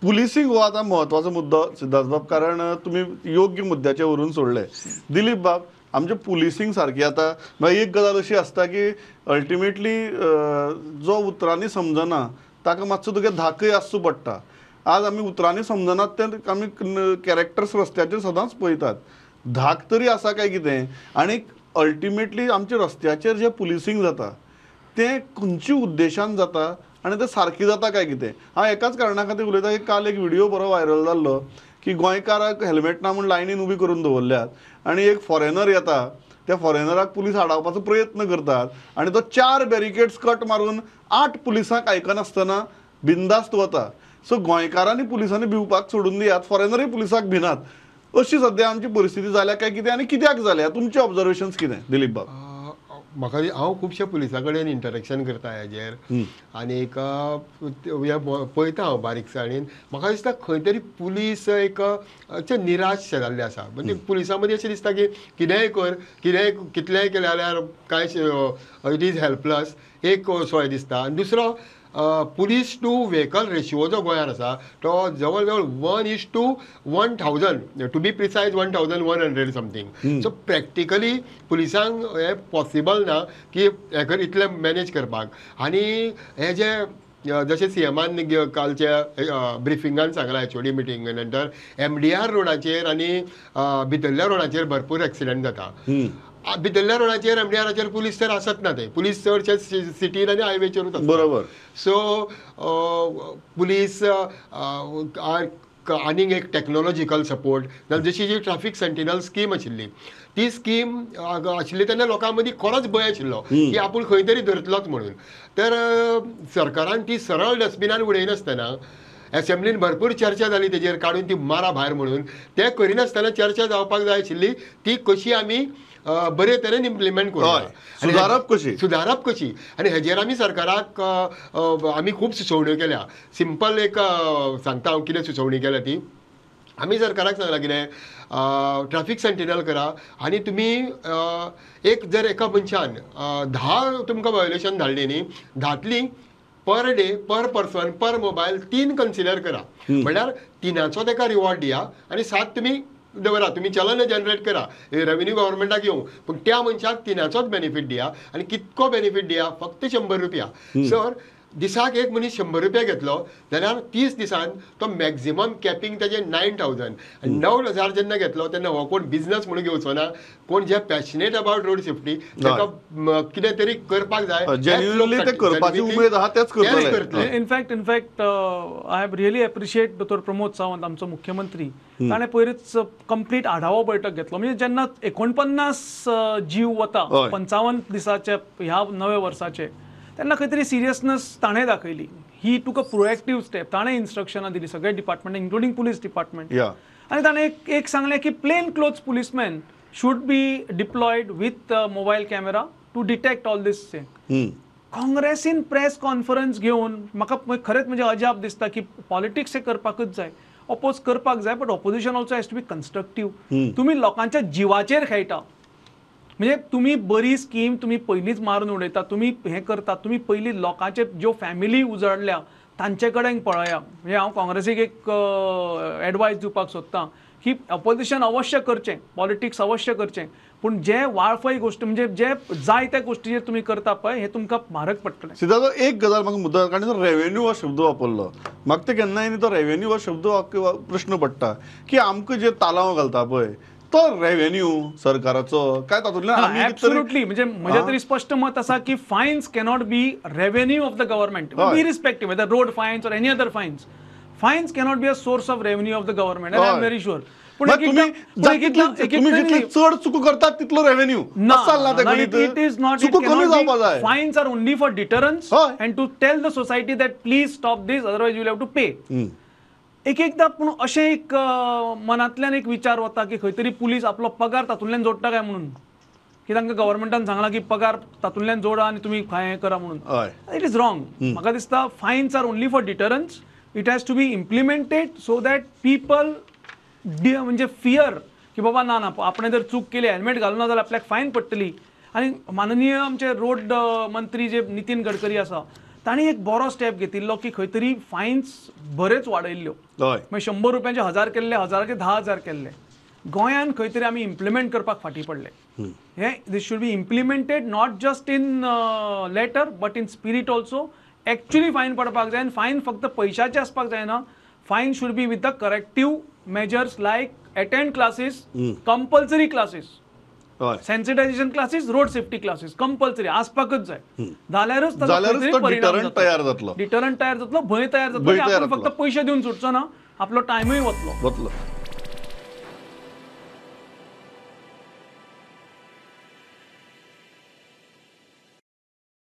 Policing हो आता महत्वाचा मुद्दो सिद्धार्थ बाब, कारण तुम्ही योग्य मुद्द्याचे वरून सोडले. दिलीप बाब, आमचे पुलिसिंग सारखी आता मागीर एक गजाल अशी असता की अल्टिमेटली जो उतरांनी समजना ताका मातसो तुगे धाकय आसचो पडटा. आज आमी उतरांनी समजनात ते आमी कॅरेक्टर्स रस्त्याचेर सदांच पळयतात. धाक तरी आसा काय कितें? आनी अल्टिमेटली आमच्या रस्त्याचेर जे पुलिसिंग जाता ते खंयच्या उद्देशान जाता आनी ते सारकें जाता काय कितें? हांव एकाच कारणा खातीर उलयतां की काल एक व्हिडिओ बरो व्हायरल जाल्लो की गोंयकाराक हेल्मेट ना म्हूण लायनीन उबी करून दवरल्यात आनी एक फॉरेनर येता, त्या फॉरेनराक पुलीस आडावपाचो प्रयत्न करतात आनी तो 4 बॅरिकेड्स कट मारून 8 पुलिसांक आयकनासतना बिंदास्त वता. सो गोंयकारांनी पुलिसांनी भिवपाक सोडून दियात, फॉरेनरूय पुलिसाक भिनात. अशी सद्या आमची परिस्थिती जाल्या काय कितें आनी कित्याक जाल्या? तुमचे ऑब्जर्वेशन्स कितें दिलीप बाब? म्हाका हांव खुबशे पुलिसां कडेन इंटरेक्शन करता हेजेर आनीक पळयता हांव बारीकसाणेन. म्हाका दिसता खंय तरी पुलीस एक निराश जाल्ले आसा. म्हणजे पुलिसां मदीं अशें दिसता की कितेंय कर, कितलेंय केलें जाल्यार कांय इट इज हेल्पलस, एक सोय दिसता. आनी दुसरो पुलीस टू व्हेकल रेशिओ जो गोंयांत आसा तो जवळ जवळ 1:1000 to be precise 1100 something. So practically पुलिसांक हे पॉसिबल ना की हे इतलें मॅनेज करपाक. आनी हे जे जशें सीएमान कालच्या ब्रिफिंगान सांगलां HOD मिटिंगे नंतर MDR रोडाचेर आनी भितरल्या रोडाचेर भरपूर एक्सिडंट जाता. भितरल्या रोडाचेर MDRाचेर पुलीस तर आसत ना, ते पुलीस चडशे सिटीन आनी हायवेचेरूच आसता. बरोबर. सो पुलीस आनीक एक टॅक्नॉलॉजिकल सपोर्ट नाजाल्यार जशी जी ट्रॅफिक सेंटिनल स्कीम आशिल्ली ती स्कीम आशिल्ली तेन्ना लोकां मदीं खरोच भंय आशिल्लो की आपूण खंय तरी धरतलोच म्हणून. तर सरकारान ती सरळ डस्टबिनान उडयनासतना एसेंब्लीन भरपूर चर्चा जाली तेजेर काडून ती मारा भायर म्हणून. ते करिनासतना चर्चा जावपाक जाय आशिल्ली ती कशी आमी बरे तरेन इम्प्लिमेंट करूं, सुदारप कशी. आनी हेजेर आमी सरकाराक आमी खूब सुचोवण्यो केल्या. सिंपल एक सांगता हांव कितें सुचोवणी केल्या ती. आमी सरकाराक सांगलां कितें ट्रॅफिक सेंटिनल करा आनी तुमी एक जर एका मनशान 10 तुमकां वायोलेशन धाडली न्ही, 10तलीं पर डे, पर पर्सन, पर मोबायल 3 कन्सिडर करा. म्हळ्यार 3चो ताका रिवॉर्ड दिया आनी 7 तुमी दवरा. तुम्ही चलन जनरेट करा, रेव्हेन्यू गव्हर्मेंटाक येवं, पूण त्या मनशाक 3चोच बेनिफीट दिया. आनी कितको बेनिफीट दिया? फक्त 100 रुपया. सर दिसाक एक मनीस 100 रुपया घेतलो जाल्यार 30 दिसान तो मॅक्झिमम कॅपिंग तेजें 9000. आनी 9000 जेन्ना घेतलो तेन्ना हो कोण बिझनस म्हणून घेवचो ना, कोण जे पॅशनेट अबाउट रोड सेफ्टी ताका कितें तरी करपाक जाय, करपाची उमेद आहा तेच करतले. In fact I have really appreciate दोतोर प्रमोद सावंत आमचो मुख्यमंत्री. ताणें पयलींच कंप्लीट आढावो बैठक घेतलो. म्हणजे जेन्ना 49 जीव वता 55 दिसाचे ह्या नव्या वर्साचे, तेन्ना खंय तरी सिरियसनेस ताणें दाखयली. ही टूक अ प्रोएक्टिव्ह स्टेप. ताणें इन्स्ट्रक्शनां दिली सगळे डिपार्टमेंट इन्क्लुडिंग पुलीस डिपार्टमेंट. आनी ताणें एक सांगलें की plain clothes policeman should be deployed with mobile camera to detect all these thing. काँग्रेसीन प्रेस कॉन्फरन्स घेवन म्हाका खरेंच म्हणजे अजाप दिसता की पॉलिटिक्स हे करपाकच जाय, ऑपोज करपाक जाय, but opposition also has to be constructive. तुम्ही लोकांच्या जिवाचेर खेळटा. म्हणजे तुम्ही बरी स्कीम तुम्ही पयलींच मारून उडयता, तुम्ही हे करता, तुम्ही पयलीं लोकांचे ज्यो फॅमिली उजळल्या तांचे कडेन पळया. म्हणजे हांव काँग्रेसीक एक एडवायस दिवपाक सोदतां की ऑपोजिशन अवश्य करचें, पॉलिटिक्स अवश्य करचें, पूण जे वाळफय गोश्टी म्हणजे जे जाय त्या गोश्टीचेर तुम्ही करता पळय हे तुमकां म्हारग पडटलें. सिद्धार्थ, एक गजाल म्हाका मुद्दो, कारण रेव्हेन्यू हो शब्द वापरलो, म्हाका ते केन्नाय तो रेव्हेन्यू हो शब्द प्रश्न पडटा की आमकां जे तालांव घालता पळय तो रेव्हेन्यू सरकाराचो काय तातूंतल्यान एब्सोल्युटली. म्हणजे म्हजें तरी स्पश्ट मत आसा की fines cannot be revenue of the government, irrespective whether road fines or any other fines. Fines cannot be a source of revenue of the government. I am very sure. पण तुम्ही चड चुको करतात तितलो revenue it is not. Fines are only for deterrence and to tell the society that please stop this, otherwise you will have to pay. एकदा पूण अशें एक मनांतल्यान एक विचार वता की खंय तरी पुलीस आपलो पगार तातूंतल्यान जोडटा काय म्हणून, की तांकां गव्हर्मेंटान सांगलां की पगार तातूंतल्यान जोडा आनी तुमी हें करा म्हणून. It is wrong. म्हाका दिसता fines are only for deterrence. It has to be implemented so that people म्हणजे फियर की बाबा ना ना आपण जर चूक केली, हेल्मेट घालूना जाल्यार आपल्याक फायन पडटली. आनी माननीय आमचे रोड मंत्री जे नितीन गडकरी आसा तांणी एक बरो स्टेप घेतिल्लो की खंय तरी फायन्स बरेच वाडयल्ल्यो, हय मागीर 100 रुपयांचे 1000 केल्ले, 1000चे 10,000 केल्ले. गोंयान खंय तरी आमी इम्प्लिमेंट करपाक फाटीं पडले. हे these should be implemented not just in letter but in spirit also. Actually fine पडपाक जाय, आनी फायन फक्त पयशांचे आसपाक जायना. Fine should be with the corrective measures like attend classes, compulsory classes, हय sensitization classes, road safety classes compulsory आसपाकच जाय. जाल्यारूच ताचो जाल्यारूच खंय तरी तो परिणाम डिटरंट जातलो. तयार जातलो. डिटरंट तयार जातलो, भंय तयार जातलो भंय की तयार आपण फक्त जातलो. पयशे दिवन सुटचो ना, आपलो टायमूय वतलो. वतलो